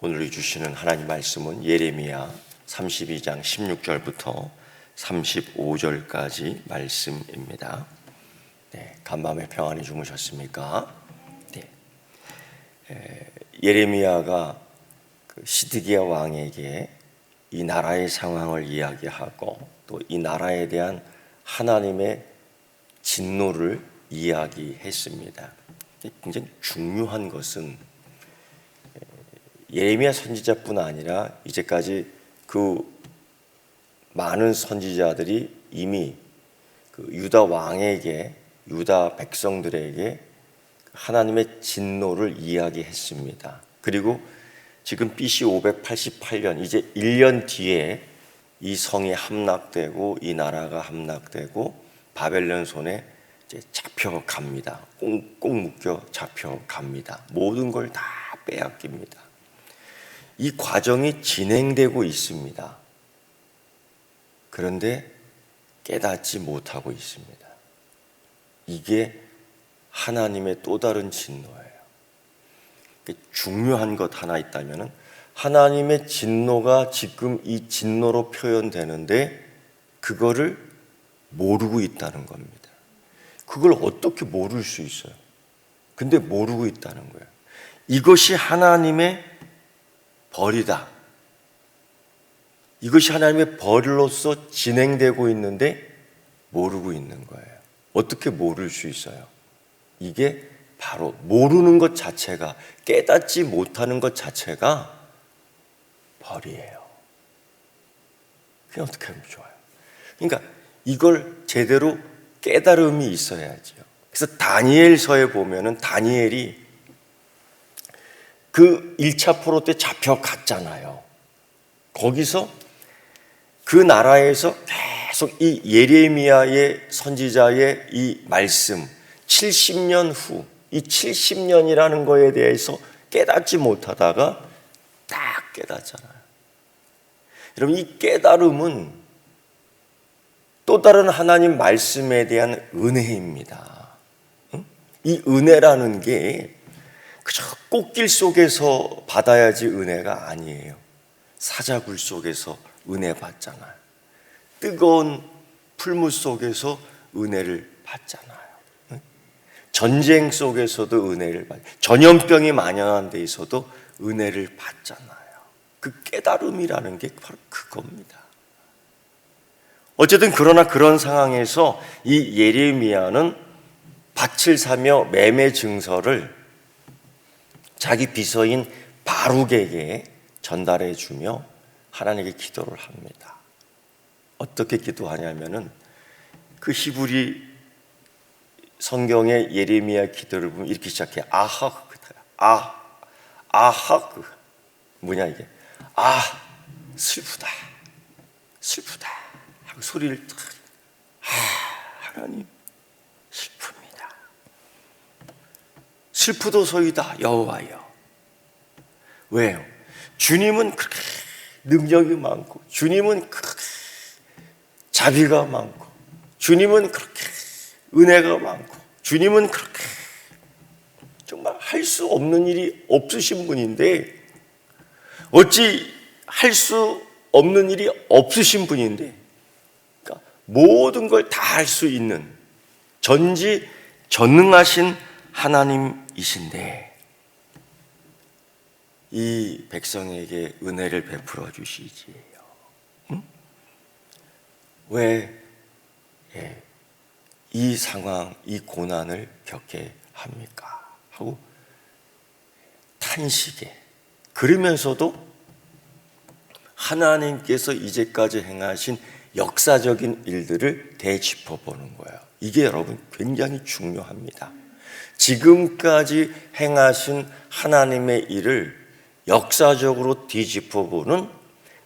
오늘 주시는 하나님 말씀은 예레미야 32장 16절부터 35절까지 말씀입니다. 간밤에 평안히 주무셨습니까? 예레미야가 시드기야 왕에게 이 나라의 상황을 이야기하고 또 이 나라에 대한 하나님의 진노를 이야기했습니다. 굉장히 중요한 것은 예레미야 선지자뿐 아니라 이제까지 그 많은 선지자들이 이미 그 유다 왕에게, 유다 백성들에게 하나님의 진노를 이야기했습니다. 그리고 지금 BC 588년, 이제 1년 뒤에 이 성이 함락되고 이 나라가 함락되고 바벨론 손에 이제 잡혀갑니다. 꽁꽁 묶여 잡혀갑니다. 모든 걸 다 빼앗깁니다. 이 과정이 진행되고 있습니다. 그런데 깨닫지 못하고 있습니다. 이게 하나님의 또 다른 진노예요. 중요한 것 하나 있다면 하나님의 진노가 지금 이 진노로 표현되는데 그거를 모르고 있다는 겁니다. 그걸 어떻게 모를 수 있어요? 근데 모르고 있다는 거예요. 이것이 하나님의 벌이다. 이것이 하나님의 벌로서 진행되고 있는데 모르고 있는 거예요. 어떻게 모를 수 있어요? 이게 바로 모르는 것 자체가, 깨닫지 못하는 것 자체가 벌이에요. 그게 어떻게 하면 좋아요? 그러니까 이걸 제대로 깨달음이 있어야죠. 그래서 다니엘서에 보면은 다니엘이 그 1차 포로 때 잡혀갔잖아요. 거기서 그 나라에서 계속 이 예레미야의 선지자의 이 말씀 70년 후, 이 70년이라는 거에 대해서 깨닫지 못하다가 딱 깨닫잖아요. 여러분, 이 깨달음은 또 다른 하나님 말씀에 대한 은혜입니다. 이 은혜라는 게 그저 꽃길 속에서 받아야지 은혜가 아니에요. 사자굴 속에서 은혜 받잖아요. 뜨거운 풀물 속에서 은혜를 받잖아요. 전쟁 속에서도 은혜를 받아요. 전염병이 만연한 데 있어도 은혜를 받잖아요. 그 깨달음이라는 게 바로 그겁니다. 어쨌든 그러나 그런 상황에서 이 예레미야는 밭을 사며 매매 증서를 자기 비서인 바룩에게 전달해 주며 하나님께 기도를 합니다. 어떻게 기도하냐면은 그 히브리 성경의 예레미야 기도를 보면 이렇게 시작해요. 뭐냐 이게? 슬프다 하고 소리를 탁. 하나님 슬픕니다. 슬프도소이다 여호와여. 왜요? 주님은 그렇게 능력이 많고, 주님은 그렇게 자비가 많고, 주님은 그렇게 은혜가 많고, 주님은 그렇게 정말 할 수 없는 일이 없으신 분인데, 어찌 할 수 없는 일이 없으신 분인데, 그러니까 모든 걸 다 할 수 있는 전지전능하신 하나님이신데 이 백성에게 은혜를 베풀어 주시지요. 왜 이 상황, 이 고난을 겪게 합니까? 하고 탄식해. 그러면서도 하나님께서 이제까지 행하신 역사적인 일들을 되짚어보는 거예요. 이게 여러분 굉장히 중요합니다. 지금까지 행하신 하나님의 일을 역사적으로 뒤집어보는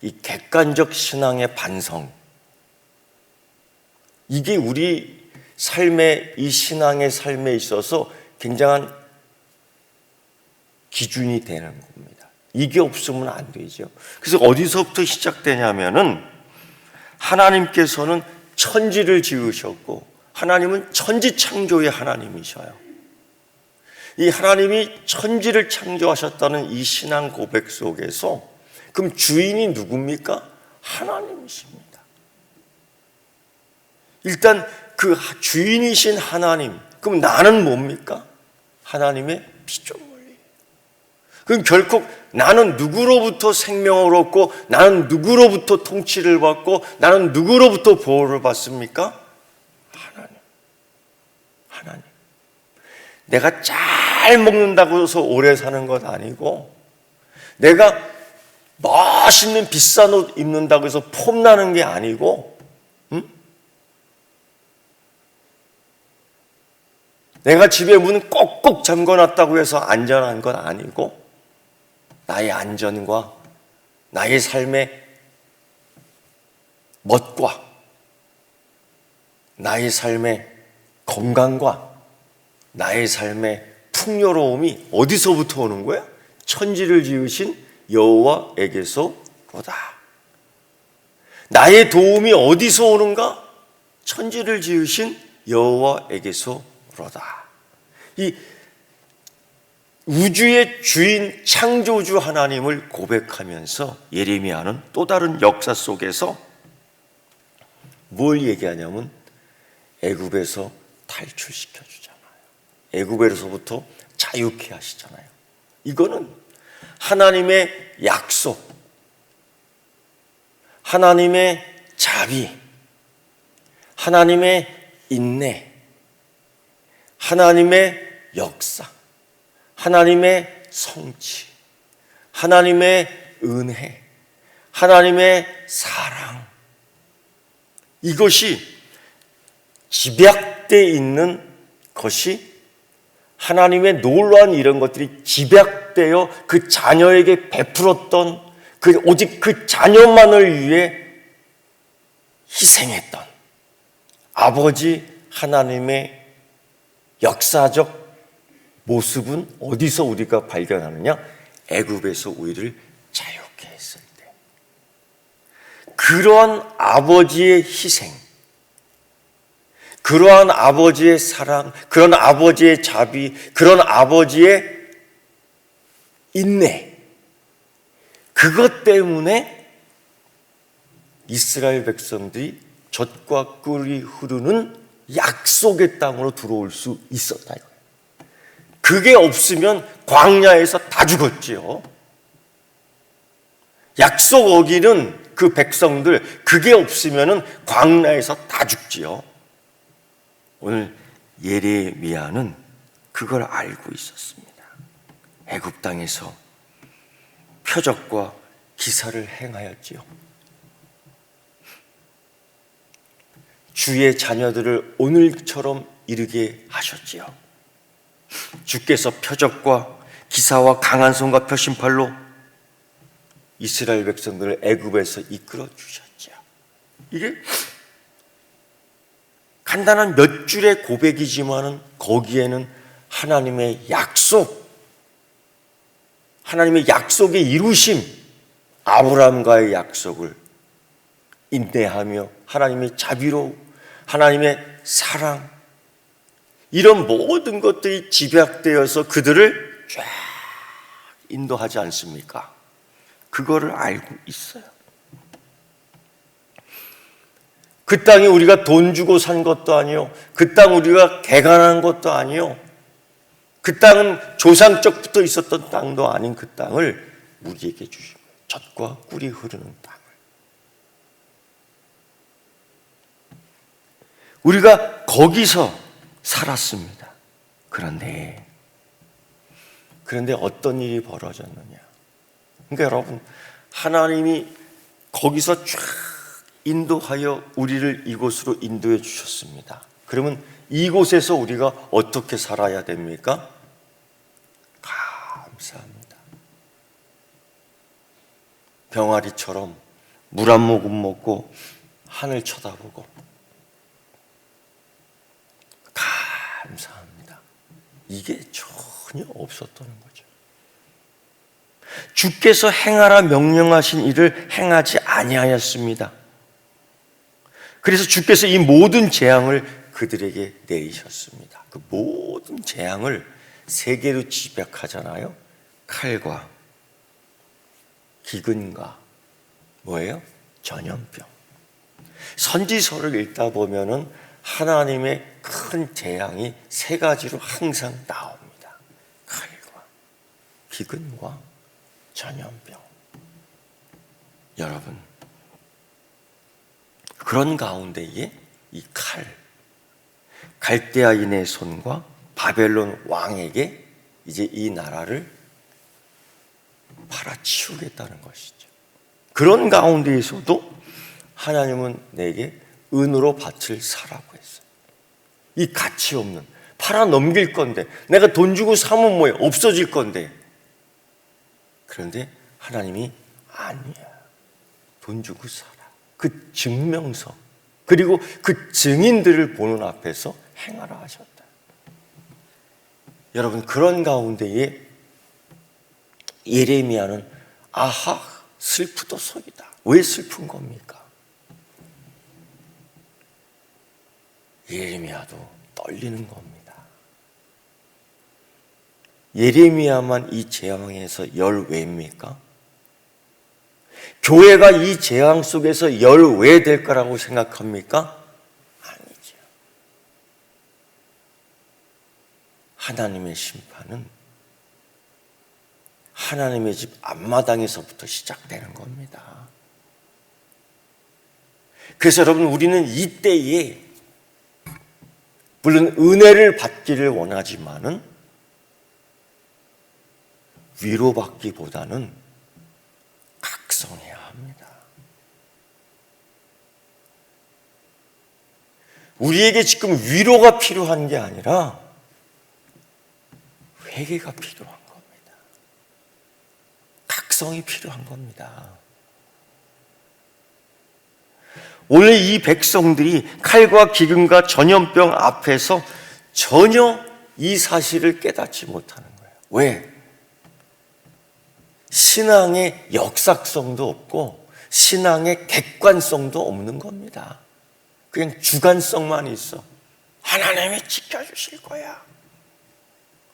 이 객관적 신앙의 반성, 이게 우리 삶의, 이 신앙의 삶에 있어서 굉장한 기준이 되는 겁니다. 이게 없으면 안 되죠. 그래서 어디서부터 시작되냐면은 하나님께서는 천지를 지으셨고 하나님은 천지 창조의 하나님이셔요. 이 하나님이 천지를 창조하셨다는 이 신앙 고백 속에서 그럼 주인이 누굽니까? 하나님이십니다. 일단 그 주인이신 하나님, 그럼 나는 뭡니까? 하나님의 피조물이에요. 그럼 결국 나는 누구로부터 생명을 얻고 나는 누구로부터 통치를 받고 나는 누구로부터 보호를 받습니까? 하나님. 내가 잘 먹는다고 해서 오래 사는 것 아니고, 내가 멋있는 비싼 옷 입는다고 해서 폼나는 게 아니고, 내가 집에 문 꼭꼭 잠궈놨다고 해서 안전한 건 아니고, 나의 안전과 나의 삶의 멋과 나의 삶의 건강과 나의 삶의 풍요로움이 어디서부터 오는 거야? 천지를 지으신 여호와에게서로다. 나의 도움이 어디서 오는가? 천지를 지으신 여호와에게서로다. 이 우주의 주인 창조주 하나님을 고백하면서 예레미야는 또 다른 역사 속에서 뭘 얘기하냐면 애굽에서 탈출시켜 주잖아요. 애굽에서부터 자유케 하시잖아요. 이거는 하나님의 약속, 하나님의 자비, 하나님의 인내, 하나님의 역사, 하나님의 성취, 하나님의 은혜, 하나님의 사랑, 이것이 집약되어 있는 것이 하나님의 놀라운 이런 것들이 집약되어 그 자녀에게 베풀었던 오직 그 자녀만을 위해 희생했던 아버지 하나님의 역사적 모습은 어디서 우리가 발견하느냐? 애굽에서 우리를 자유케 했을 때. 그러한 아버지의 희생, 그러한 아버지의 사랑, 그런 아버지의 자비, 그런 아버지의 인내, 그것 때문에 이스라엘 백성들이 젖과 꿀이 흐르는 약속의 땅으로 들어올 수 있었다. 그게 없으면 광야에서 다 죽었지요. 약속 어기는 그 백성들, 그게 없으면 광야에서 다 죽지요. 오늘 예레미야는 그걸 알고 있었습니다. 애굽 땅에서 표적과 기사를 행하였지요. 주의 자녀들을 오늘처럼 이르게 하셨지요. 주께서 표적과 기사와 강한 손과 표심팔로 이스라엘 백성들을 애굽에서 이끌어 주셨죠. 이게 간단한 몇 줄의 고백이지만은 거기에는 하나님의 약속, 하나님의 약속의 이루심, 아브라함과의 약속을 인내하며 하나님의 자비로, 하나님의 사랑, 이런 모든 것들이 집약되어서 그들을 쫙 인도하지 않습니까? 그거를 알고 있어요. 그 땅이 우리가 돈 주고 산 것도 아니요, 그 땅 우리가 개간한 것도 아니요, 그 땅은 조상적부터 있었던 땅도 아닌 그 땅을 우리에게 주신 거예요. 젖과 꿀이 흐르는 땅을. 우리가 거기서 살았습니다. 그런데 어떤 일이 벌어졌느냐? 그러니까 여러분, 하나님이 거기서 쫙 인도하여 우리를 이곳으로 인도해 주셨습니다. 그러면 이곳에서 우리가 어떻게 살아야 됩니까? 감사합니다. 병아리처럼 물 한 모금 먹고 하늘 쳐다보고 감사합니다. 이게 전혀 없었던 거죠. 주께서 행하라 명령하신 일을 행하지 아니하였습니다. 그래서 주께서 이 모든 재앙을 그들에게 내리셨습니다. 그 모든 재앙을 세 개로 집약하잖아요. 칼과 기근과 뭐예요? 전염병. 선지서를 읽다 보면은 하나님의 큰 재앙이 세 가지로 항상 나옵니다. 칼과 기근과 전염병. 여러분, 그런 가운데에 이 칼, 갈대아인의 손과 바벨론 왕에게 이제 이 나라를 팔아치우겠다는 것이죠. 그런 가운데에서도 하나님은 내게 은으로 밭을 사라고 했어요. 이 가치 없는, 팔아 넘길 건데, 내가 돈 주고 사면 뭐예요? 없어질 건데. 그런데 하나님이 아니야, 돈 주고 사라. 그 증명서 그리고 그 증인들을 보는 앞에서 행하라 하셨다. 여러분, 그런 가운데에 예레미야는 아하, 슬프도소이다. 왜 슬픈 겁니까? 예레미야도 떨리는 겁니다. 예레미야만 이 재앙에서 열외입니까? 교회가 이 재앙 속에서 열외 될 거라고 생각합니까? 아니죠. 하나님의 심판은 하나님의 집 앞마당에서부터 시작되는 겁니다. 그래서 여러분, 우리는 이때에 물론 은혜를 받기를 원하지만은 위로받기보다는 각성해야 합니다. 우리에게 지금 위로가 필요한 게 아니라 회개가 필요한 겁니다. 각성이 필요한 겁니다. 원래 이 백성들이 칼과 기근과 전염병 앞에서 전혀 이 사실을 깨닫지 못하는 거예요. 왜? 신앙의 역사성도 없고 신앙의 객관성도 없는 겁니다. 그냥 주관성만 있어. 하나님이 지켜주실 거야.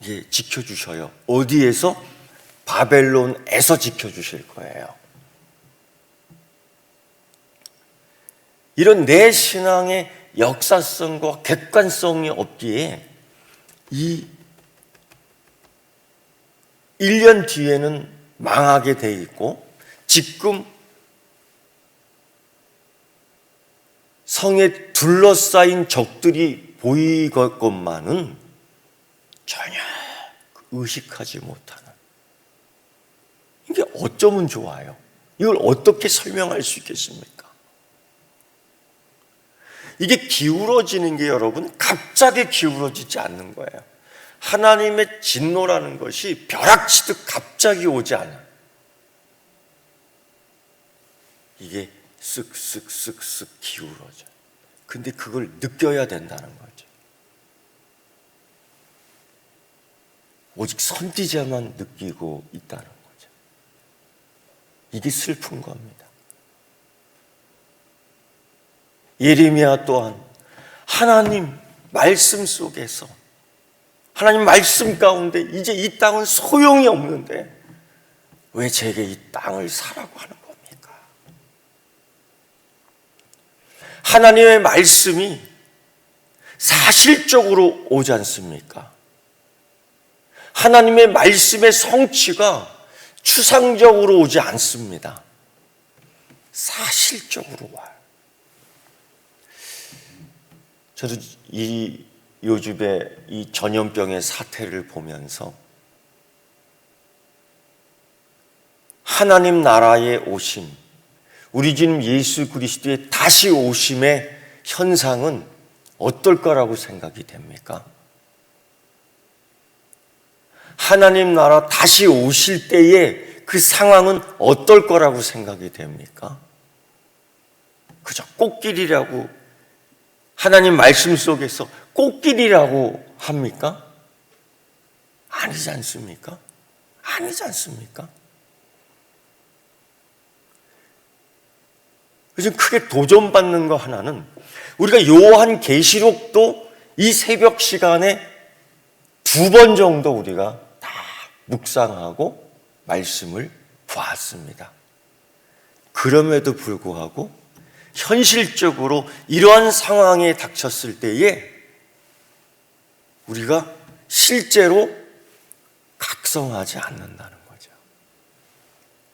예, 지켜주셔요. 어디에서? 바벨론에서 지켜주실 거예요. 이런 내 신앙의 역사성과 객관성이 없기에 이 1년 뒤에는 망하게 돼 있고 지금 성에 둘러싸인 적들이 보이겠건만은 전혀 의식하지 못하는, 이게 어쩌면 좋아요? 이걸 어떻게 설명할 수 있겠습니까? 이게 기울어지는 게 여러분 갑자기 기울어지지 않는 거예요. 하나님의 진노라는 것이 벼락치듯 갑자기 오지 않아요. 이게 쓱쓱쓱쓱 기울어져요. 근데 그걸 느껴야 된다는 거죠. 오직 선지자만 느끼고 있다는 거죠. 이게 슬픈 겁니다. 예레미야 또한 하나님 말씀 속에서, 하나님 말씀 가운데 이제 이 땅은 소용이 없는데 왜 제게 이 땅을 사라고 하는 겁니까? 하나님의 말씀이 사실적으로 오지 않습니까? 하나님의 말씀의 성취가 추상적으로 오지 않습니다. 사실적으로 와요. 저도 요즘에 이 전염병의 사태를 보면서 하나님 나라의 오심, 우리 주님 예수 그리스도의 다시 오심의 현상은 어떨 거라고 생각이 됩니까? 하나님 나라 다시 오실 때의 그 상황은 어떨 거라고 생각이 됩니까? 그저 꽃길이라고, 하나님 말씀 속에서 꽃길이라고 합니까? 아니지 않습니까? 아니지 않습니까? 요즘 크게 도전받는 거 하나는, 우리가 요한 계시록도 이 새벽 시간에 2번 정도 우리가 다 묵상하고 말씀을 보았습니다. 그럼에도 불구하고 현실적으로 이러한 상황에 닥쳤을 때에 우리가 실제로 각성하지 않는다는 거죠.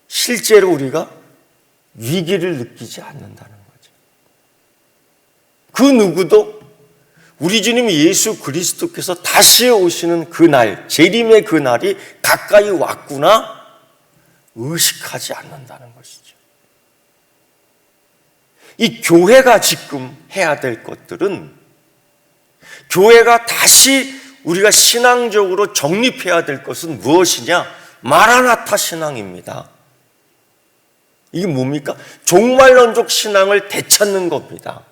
실제로 우리가 위기를 느끼지 않는다는 거죠. 그 누구도 우리 주님 예수 그리스도께서 다시 오시는 그날, 재림의 그날이 가까이 왔구나 의식하지 않는다는 것이죠. 이 교회가 지금 해야 될 것들은, 교회가 다시 우리가 신앙적으로 정립해야 될 것은 무엇이냐? 마라나타 신앙입니다. 이게 뭡니까? 종말론적 신앙을 되찾는 겁니다.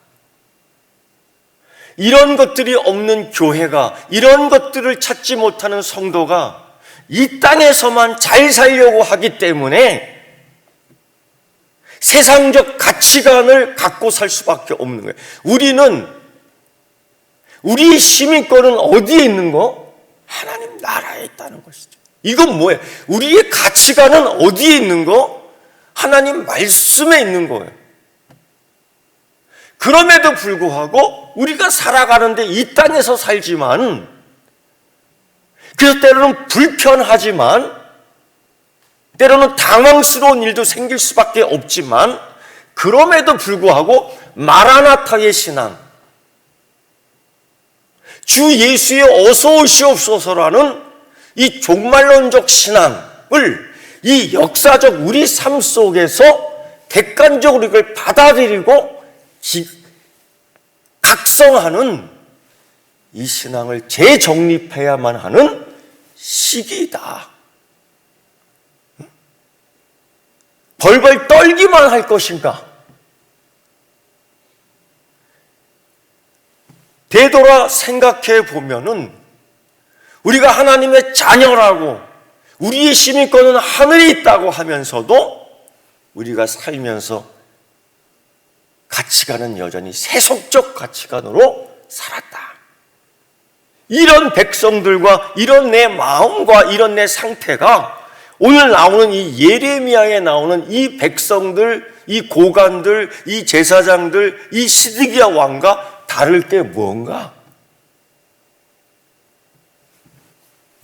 이런 것들이 없는 교회가, 이런 것들을 찾지 못하는 성도가 이 땅에서만 잘 살려고 하기 때문에 세상적 가치관을 갖고 살 수밖에 없는 거예요. 우리의 시민권은 어디에 있는 거? 하나님 나라에 있다는 것이죠. 이건 뭐예요? 우리의 가치관은 어디에 있는 거? 하나님 말씀에 있는 거예요. 그럼에도 불구하고 우리가 살아가는데 이 땅에서 살지만, 그래서 때로는 불편하지만, 때로는 당황스러운 일도 생길 수밖에 없지만, 그럼에도 불구하고 마라나타의 신앙, 주 예수의 어서 오시옵소서라는 이 종말론적 신앙을 이 역사적 우리 삶 속에서 객관적으로 이걸 받아들이고 각성하는 이 신앙을 재정립해야만 하는 시기이다. 벌벌 떨기만 할 것인가? 되돌아 생각해 보면은 우리가 하나님의 자녀라고, 우리의 시민권은 하늘에 있다고 하면서도 우리가 살면서 가치관은 여전히 세속적 가치관으로 살았다. 이런 백성들과 이런 내 마음과 이런 내 상태가 오늘 나오는 이 예레미야에 나오는 이 백성들, 이 고관들, 이 제사장들, 이 시드기야 왕과 다를 게 뭔가?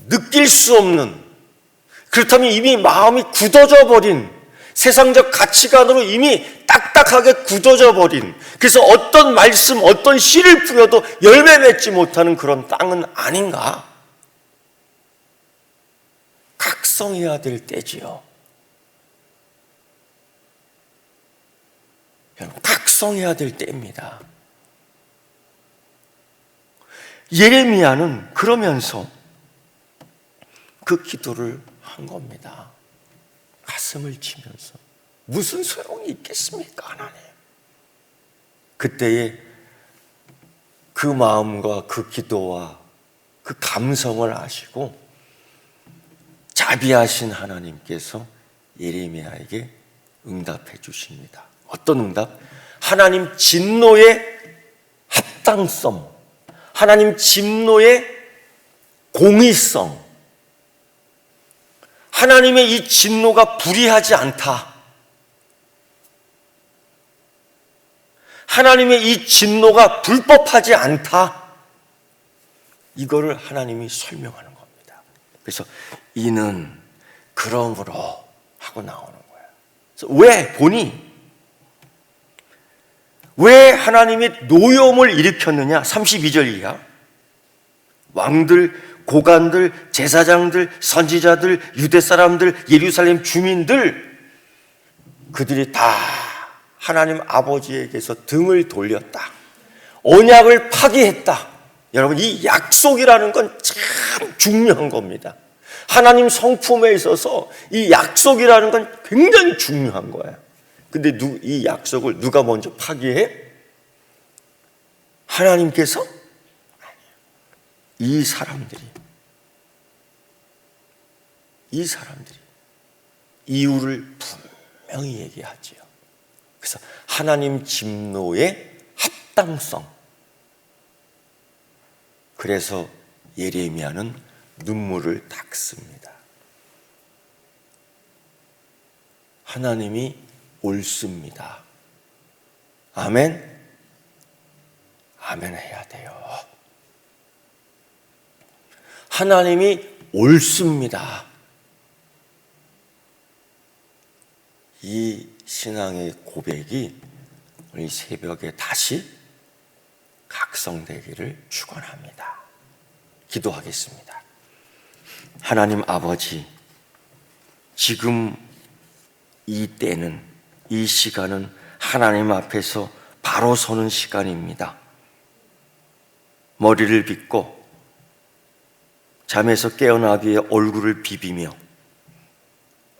느낄 수 없는, 그렇다면 이미 마음이 굳어져 버린, 세상적 가치관으로 이미 딱딱하게 굳어져 버린, 그래서 어떤 말씀, 어떤 씨를 뿌려도 열매 맺지 못하는 그런 땅은 아닌가? 각성해야 될 때지요. 여러분, 각성해야 될 때입니다. 예레미야는 그러면서 그 기도를 한 겁니다. 가슴을 치면서. 무슨 소용이 있겠습니까, 하나님? 그때에 그 마음과 그 기도와 그 감성을 아시고 자비하신 하나님께서 예레미야에게 응답해 주십니다. 어떤 응답? 하나님 진노의 합당성, 하나님 진노의 공의성, 하나님의 이 진노가 불의하지 않다, 하나님의 이 진노가 불법하지 않다, 이거를 하나님이 설명하는 겁니다. 그래서 이는 그러므로 하고 나오는 거예요. 그래서 왜 보니, 왜 하나님이 노여움을 일으켰느냐? 32절 이하. 왕들, 고관들, 제사장들, 선지자들, 유대 사람들, 예루살렘 주민들, 그들이 다 하나님 아버지에게서 등을 돌렸다. 언약을 파기했다. 여러분, 이 약속이라는 건 참 중요한 겁니다. 하나님 성품에 있어서 이 약속이라는 건 굉장히 중요한 거예요. 근데 이 약속을 누가 먼저 파기해? 하나님께서? 이 사람들이 이유를 분명히 얘기하지요. 그래서 하나님 진노의 합당성. 그래서 예레미야는 눈물을 닦습니다. 하나님이 옳습니다. 아멘? 아멘 해야 돼요. 하나님이 옳습니다. 이 신앙의 고백이 오늘 새벽에 다시 각성되기를 축원합니다. 기도하겠습니다. 하나님 아버지, 지금 이 때는, 이 시간은 하나님 앞에서 바로 서는 시간입니다. 머리를 빗고 잠에서 깨어나기에 얼굴을 비비며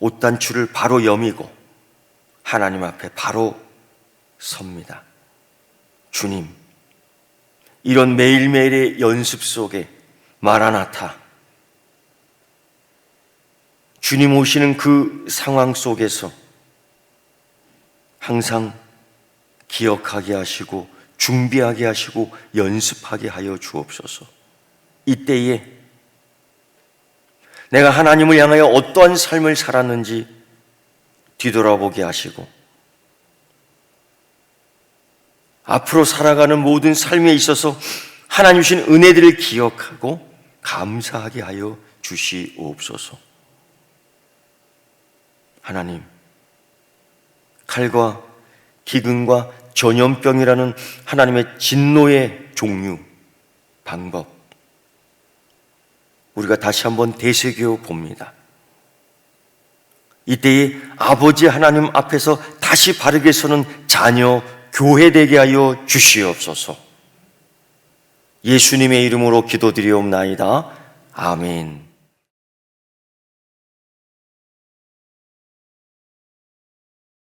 옷단추를 바로 여미고 하나님 앞에 바로 섭니다. 주님, 이런 매일매일의 연습 속에 마라나타, 주님 오시는 그 상황 속에서 항상 기억하게 하시고 준비하게 하시고 연습하게 하여 주옵소서. 이때에 내가 하나님을 향하여 어떠한 삶을 살았는지 뒤돌아보게 하시고 앞으로 살아가는 모든 삶에 있어서 하나님 주신 은혜들을 기억하고 감사하게 하여 주시옵소서. 하나님, 칼과 기근과 전염병이라는 하나님의 진노의 종류, 방법, 우리가 다시 한번 되새겨 봅니다. 이때에 아버지 하나님 앞에서 다시 바르게 서는 자녀, 교회 되게 하여 주시옵소서. 예수님의 이름으로 기도드리옵나이다. 아멘.